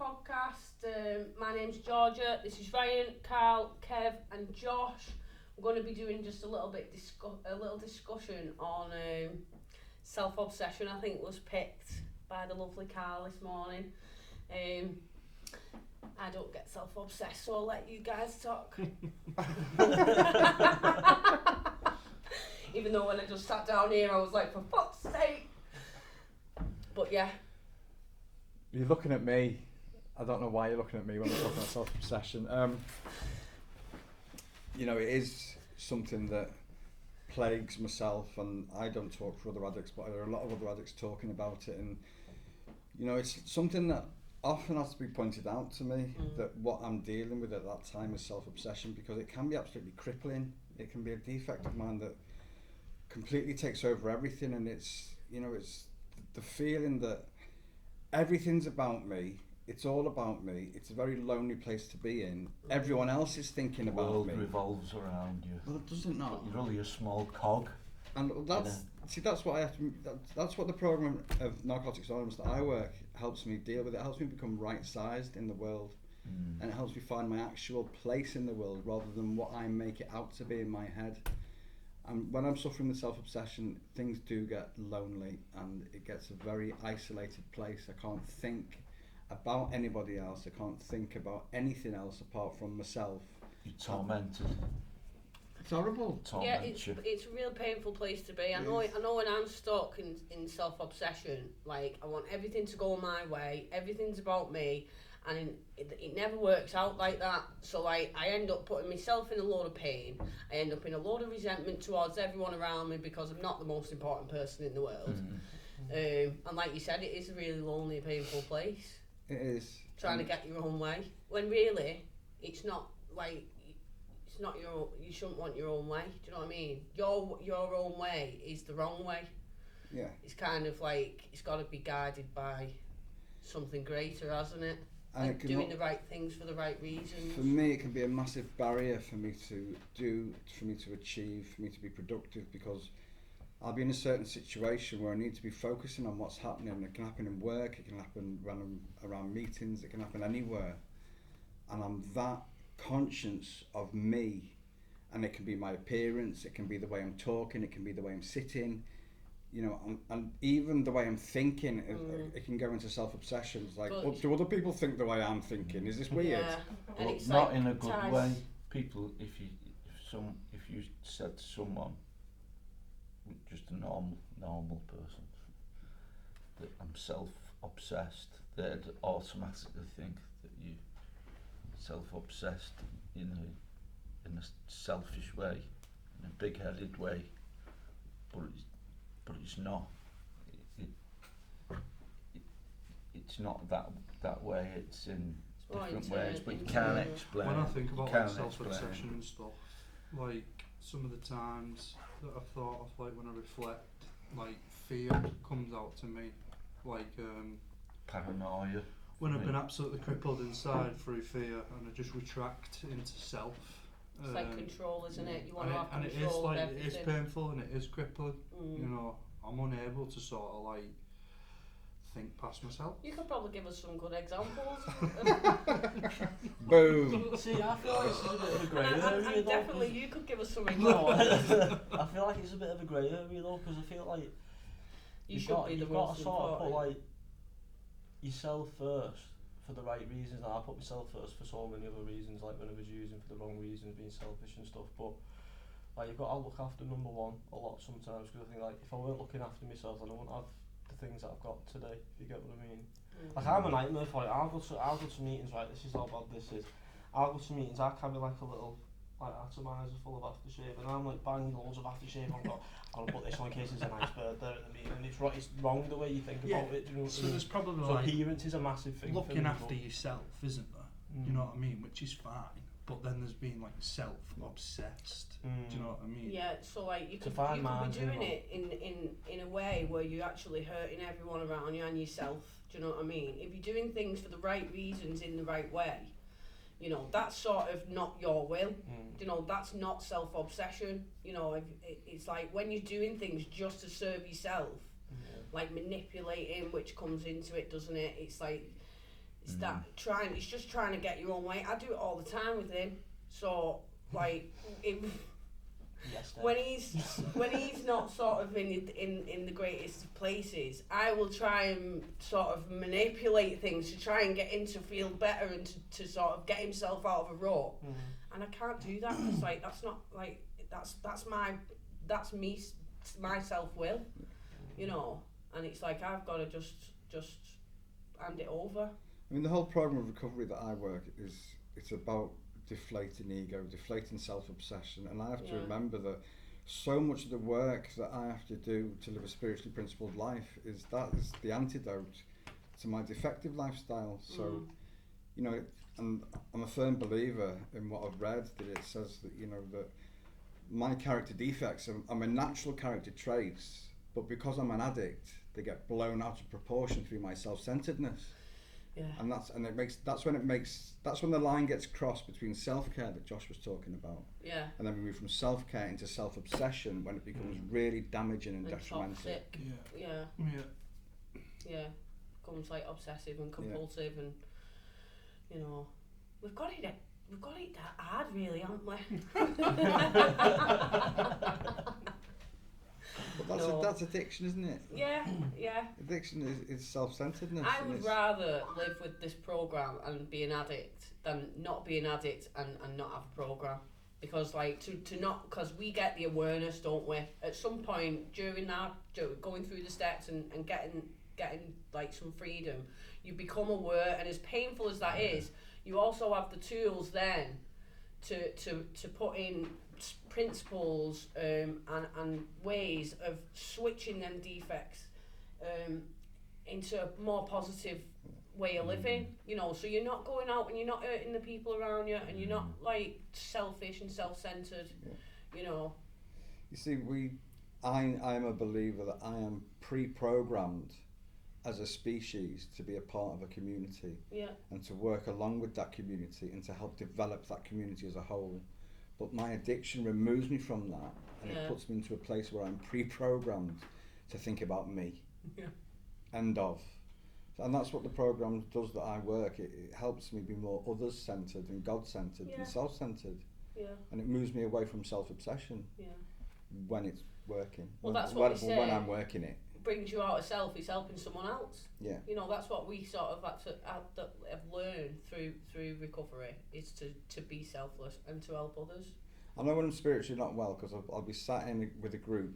podcast. My name's Georgia. This is Ryan, Carl, Kev, and Josh. We're going to be doing just a little bit a little discussion on self-obsession. I think was picked by the lovely Carl this morning. I don't get self-obsessed, so I'll let you guys talk. Even though when I just sat down here, I was like, for fuck's sake. But yeah. You're looking at me. I don't know why you're looking at me when we're talking about self-obsession. You know, it is something that plagues myself, and I don't talk for other addicts, but there are a lot of other addicts talking about it, and you know, it's something that often has to be pointed out to me that what I'm dealing with at that time is self-obsession, because it can be absolutely crippling. It can be a defect of mine that completely takes over everything, and it's, you know, it's the feeling that everything's about me. It's all about me. It's a very lonely place to be in. Everyone else is thinking about me. The world revolves around you. Well, it doesn't not. You're only a small cog. And that's what I have to. That's what the program of Narcotics Anonymous that I work helps me deal with. It helps me become right-sized in the world, and it helps me find my actual place in the world rather than what I make it out to be in my head. And when I'm suffering with self-obsession, things do get lonely, and it gets a very isolated place. I can't think about anybody else. I can't think about anything else apart from myself. You're tormented. It's horrible. Yeah, it's a real painful place to be. I know when I'm stuck in self-obsession, like I want everything to go my way, everything's about me, and it never works out like that. So like I end up putting myself in a load of pain. I end up in a load of resentment towards everyone around me because I'm not the most important person in the world. And like you said, it is a really lonely, painful place. It is. Trying to get your own way, when really it's not like. It's not you shouldn't want your own way. Do you know what I mean? Your own way is the wrong way. Yeah. It's kind of like it's got to be guided by something greater, hasn't it? And like doing the right things for the right reasons. For me, it can be a massive barrier for me to do, for me to achieve, for me to be productive, because I'll be in a certain situation where I need to be focusing on what's happening. It can happen in work, it can happen around meetings, it can happen anywhere, and I'm that conscious of me, and it can be my appearance, it can be the way I'm talking, it can be the way I'm sitting, you know, and even the way I'm thinking. It can go into self-obsessions, like, well, do other people think the way I'm thinking? Is this weird? Yeah. Well, it's not like in a good way. People, if you said to someone, just a normal person, that I'm self-obsessed, they'd automatically think that you self-obsessed in a selfish way, in a big-headed way, but it's not. It's not that way. It's in different ways, but you can't explain. When I think about like self-obsession and stuff, like some of the times that I've thought of, like when I reflect, like fear comes out to me, like paranoia. When I've been absolutely crippled inside through fear, and I just retract into self. It's like control, isn't it? You want to have and control of everything. It is painful and it is crippling. You know, I'm unable to sort of like think past myself. You could probably give us some good examples. Boom. See, I feel like it's a bit of a grey area. And definitely you could give us some examples. I feel like it's a bit of a grey area though, because I feel like you've got to sort of put like yourself first for the right reasons. And I put myself first for so many other reasons, like when I was using for the wrong reasons, being selfish and stuff. But like you've got to look after number one a lot sometimes, because I think like if I weren't looking after myself, then I wouldn't have the things that I've got today. If you get what I mean. Like I'm a nightmare for it. I'll go to meetings. Right, this is how bad this is. I'll go to meetings. I carry like a little like atomizer full of aftershave, and I'm like banging loads of aftershave on. I'll put this on in case there's a nice bird there at the meeting, and it's wrong the way you think about it. Do you know what I mean? There's probably so like appearance is a massive thing. Looking after yourself, isn't there? You know what I mean? Which is fine. But then there's being like self-obsessed. Do you know what I mean? Yeah, so like you could be doing it in a way where you're actually hurting everyone around you and yourself. Do you know what I mean? If you're doing things for the right reasons in the right way, you know, that's sort of not your will. You know, that's not self-obsession. You know, it's like when you're doing things just to serve yourself, like manipulating, which comes into it, doesn't it? It's like It's it's just trying to get your own way. I do it all the time with him. So like, Yes, Dave. when he's not sort of in the greatest of places, I will try and sort of manipulate things to try and get him to feel better and to sort of get himself out of a rut. And I can't do that because like that's not like that's me, my self will, you know. And it's like I've got to just hand it over. I mean, the whole program of recovery that I work it's about deflating ego, deflating self-obsession, and I have to remember that so much of the work that I have to do to live a spiritually principled life is the antidote to my defective lifestyle. So, you know, and I'm a firm believer in what I've read, that it says that, you know, that my character defects are my natural character traits, but because I'm an addict, they get blown out of proportion through my self-centeredness. Yeah. And that's when the line gets crossed between self-care that Josh was talking about. Yeah. And then we move from self-care into self-obsession when it becomes really damaging and detrimental. Toxic. Yeah. Becomes like obsessive and compulsive, and you know, we've got it that hard, really, haven't we? But that's addiction, isn't it? Yeah. Addiction is self-centeredness. I would rather live with this program and be an addict than not be an addict and not have a program, because like to not, because we get the awareness, don't we? At some point during that, going through the steps and getting like some freedom, you become aware, and as painful as that is, you also have the tools then to put in principles and ways of switching them defects into a more positive way of living, you know, so you're not going out and you're not hurting the people around you, and you're not like selfish and self-centered, you know. You see, I am a believer that I am pre-programmed as a species to be a part of a community, and to work along with that community and to help develop that community as a whole. But my addiction removes me from that, and it puts me into a place where I'm pre-programmed to think about me. End of. And that's what the program does that I work. It helps me be more others-centered and God-centered and self-centered. And it moves me away from self-obsession when it's working. Well, that's what we say. When I'm working it. Brings you out of self is helping someone else. You know, that's what we sort of have learned through recovery, is to be selfless and to help others. I know when I'm spiritually not well, because I'll be sat in with a group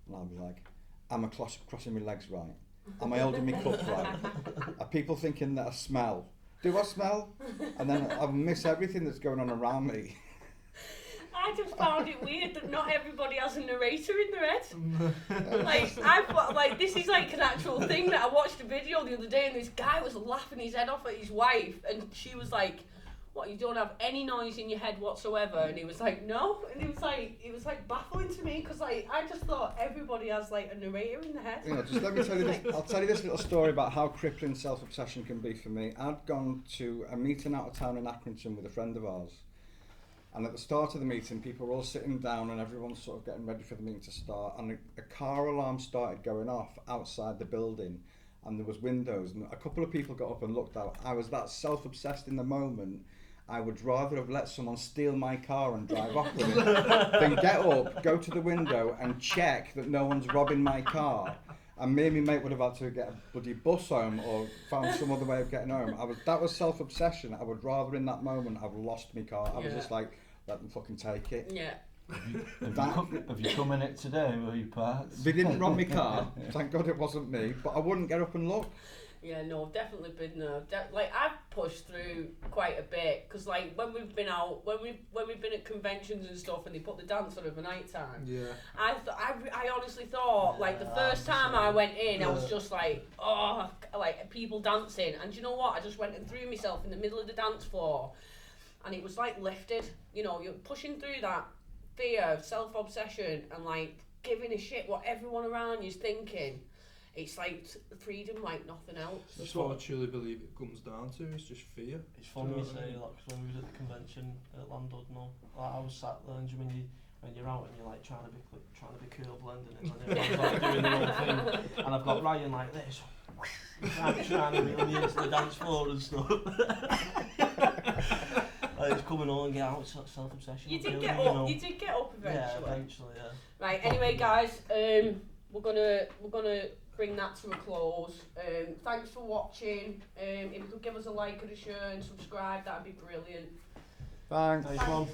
and I'll be like, am I crossing my legs right? Am I holding my cup right? Are people thinking that I smell? Do I smell? And then I miss everything that's going on around me. I just found it weird that not everybody has a narrator in their head. Like this is like an actual thing that I watched a video the other day, and this guy was laughing his head off at his wife, and she was like, "What, you don't have any noise in your head whatsoever?" And he was like, "No," and it was like baffling to me, because like I just thought everybody has like a narrator in their head. You know, just let me tell you this. I'll tell you this little story about how crippling self-obsession can be for me. I'd gone to a meeting out of town in Accrington with a friend of ours. And at the start of the meeting, people were all sitting down and everyone's sort of getting ready for the meeting to start. And a car alarm started going off outside the building, and there was windows. And a couple of people got up and looked out. I was that self-obsessed in the moment. I would rather have let someone steal my car and drive off with it than get up, go to the window and check that no one's robbing my car. And me and my mate would have had to get a bloody bus home or found some other way of getting home. That was self-obsession. I would rather in that moment have lost my car. I was just like, let them fucking take it. Yeah. Have you come in it today? Were you parked? They didn't rob my car. Thank God it wasn't me. But I wouldn't get up and look. Yeah, no, I've definitely been like I've pushed through quite a bit, because like when we've been out, when we've been at conventions and stuff, and they put the dance on over night time. I honestly thought like the first time I went in, I was just like, oh, like people dancing, and do you know what? I just went and threw myself in the middle of the dance floor, and it was like lifted. You know, you're pushing through that fear of self-obsession and like giving a shit what everyone around you's thinking. It's like freedom like nothing else. That's what I truly believe it comes down to. It's just fear. It's funny you say that, because when we was at the convention at Llandudno, like, I was sat there, and when you're out and you're like trying to be cool blending it, and everyone's like doing their own thing, and I've got Ryan like this, trying to reel me into the dance floor and stuff. Like, it's coming on and get out, self-obsession. You did killing get me, up. you know. You did get up eventually. Yeah, eventually, yeah. Right. Anyway, guys, we're gonna bring that to a close. Thanks for watching. If you could give us a like and a share and subscribe, that'd be brilliant. Thanks. Nice one.